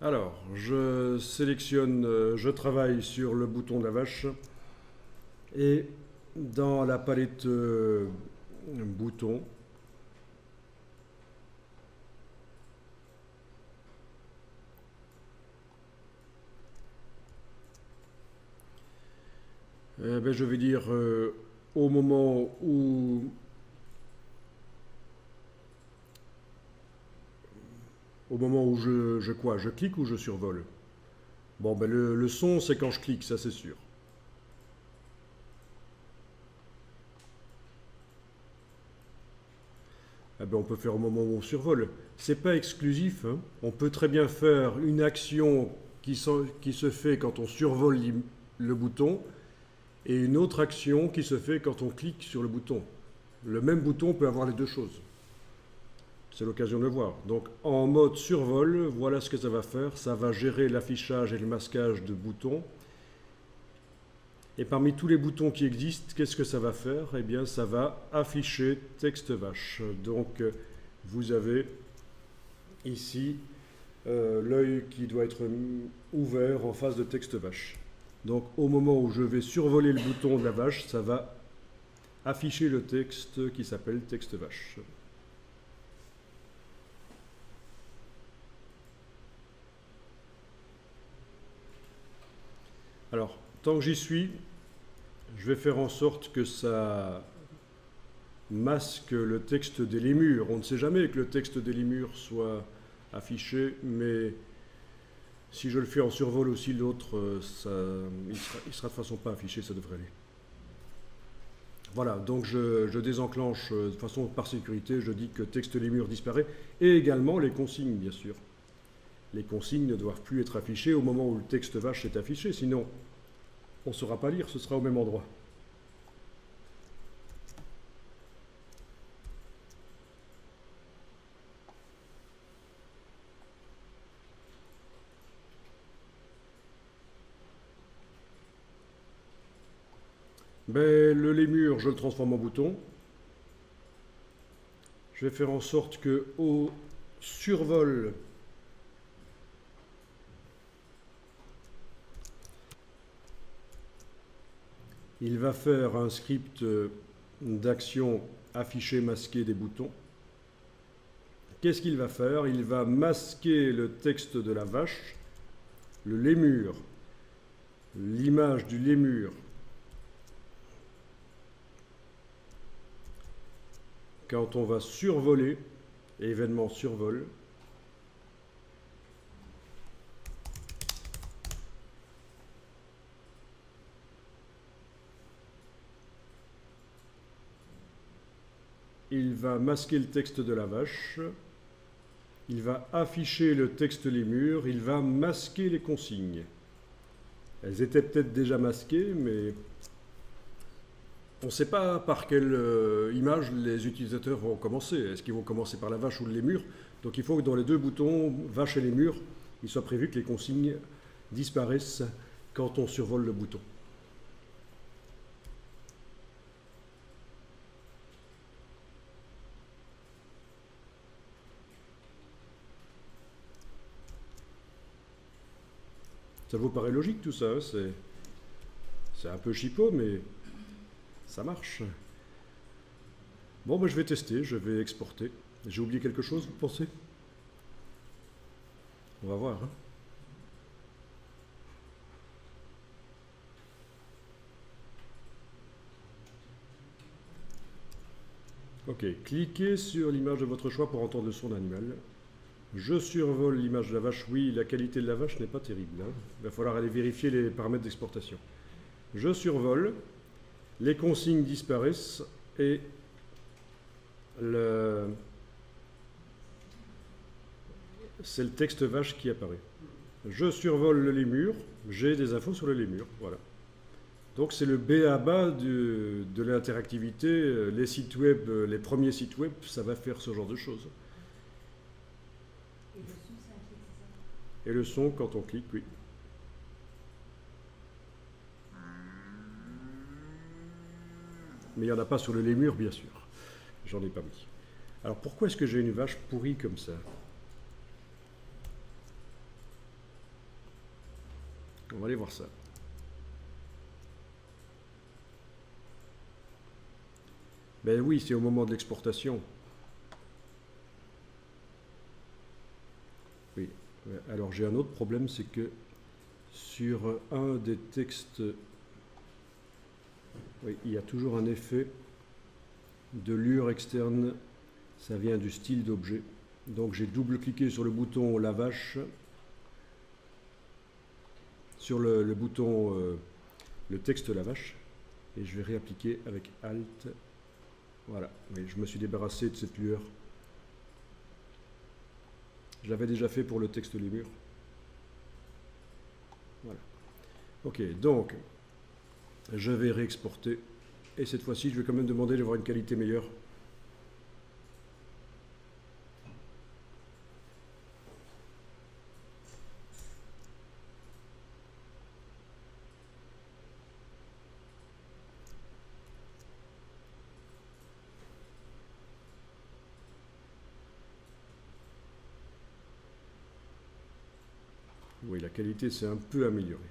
Alors, je sélectionne, je travaille sur le bouton de la vache et dans la palette boutons, je vais dire au moment où je clique ou je survole. Bon, ben le son, c'est quand je clique, ça c'est sûr. Eh ben, on peut faire au moment où on survole. C'est pas exclusif, hein. On peut très bien faire une action qui se fait quand on survole le bouton et une autre action qui se fait quand on clique sur le bouton. Le même bouton peut avoir les deux choses. C'est l'occasion de le voir. Donc en mode survol, voilà ce que ça va faire. Ça va gérer l'affichage et le masquage de boutons. Et parmi tous les boutons qui existent, qu'est-ce que ça va faire? Eh bien, ça va afficher texte vache. Donc vous avez ici l'œil qui doit être ouvert en face de texte vache. Donc au moment où je vais survoler le bouton de la vache, ça va afficher le texte qui s'appelle texte vache. Alors, tant que j'y suis, je vais faire en sorte que ça masque le texte des lémures. On ne sait jamais que le texte des lémures soit affiché, mais si je le fais en survol aussi, l'autre, il sera de toute façon pas affiché, ça devrait aller. Voilà, donc je désenclenche de façon par sécurité, je dis que texte lémure disparaît, et également les consignes, bien sûr. Les consignes ne doivent plus être affichées au moment où le texte vache est affiché, sinon on ne saura pas lire, ce sera au même endroit. Ben, le lémur, je le transforme en bouton. Je vais faire en sorte que au survol, il va faire un script d'action affiché, masqué des boutons. Qu'est-ce qu'il va faire? Il va masquer le texte de la vache, le lémur, l'image du lémur. Quand on va survoler, événement survol, il va masquer le texte de la vache, il va afficher le texte lémur, il va masquer les consignes. Elles étaient peut-être déjà masquées, mais on ne sait pas par quelle image les utilisateurs vont commencer. Est-ce qu'ils vont commencer par la vache ou le lémur? Donc il faut que dans les deux boutons, vache et lémur, il soit prévu que les consignes disparaissent quand on survole le bouton. Ça vous paraît logique tout ça, hein? C'est un peu chipot, mais ça marche. Bon, ben, je vais tester, je vais exporter. J'ai oublié quelque chose, vous pensez? On va voir, hein. Ok, cliquez sur l'image de votre choix pour entendre le son d'un animal. Je survole l'image de la vache. Oui, la qualité de la vache n'est pas terrible, hein. Il va falloir aller vérifier les paramètres d'exportation. Je survole, les consignes disparaissent et c'est le texte vache qui apparaît. Je survole le lémur, j'ai des infos sur le lémur, voilà. Donc c'est le b.a.-ba de l'interactivité. Les sites web, les premiers sites web, ça va faire ce genre de choses. Et le son, c'est un clic, c'est ça? Et le son, quand on clique, oui. Mais il n'y en a pas sur le lémur, bien sûr. J'en ai pas mis. Alors pourquoi est-ce que j'ai une vache pourrie comme ça? On va aller voir ça. Ben oui, c'est au moment de l'exportation. Oui. Alors j'ai un autre problème, c'est que sur un des textes, oui, il y a toujours un effet de lure externe. Ça vient du style d'objet. Donc j'ai double-cliqué sur le bouton la vache, sur le bouton le texte la vache, et je vais réappliquer avec Alt. Voilà, oui, je me suis débarrassé de cette lueur. Je l'avais déjà fait pour le texte lémur. Voilà. Ok, donc je vais réexporter, et cette fois-ci je vais quand même demander d'avoir une qualité meilleure. Oui, la qualité s'est un peu améliorée.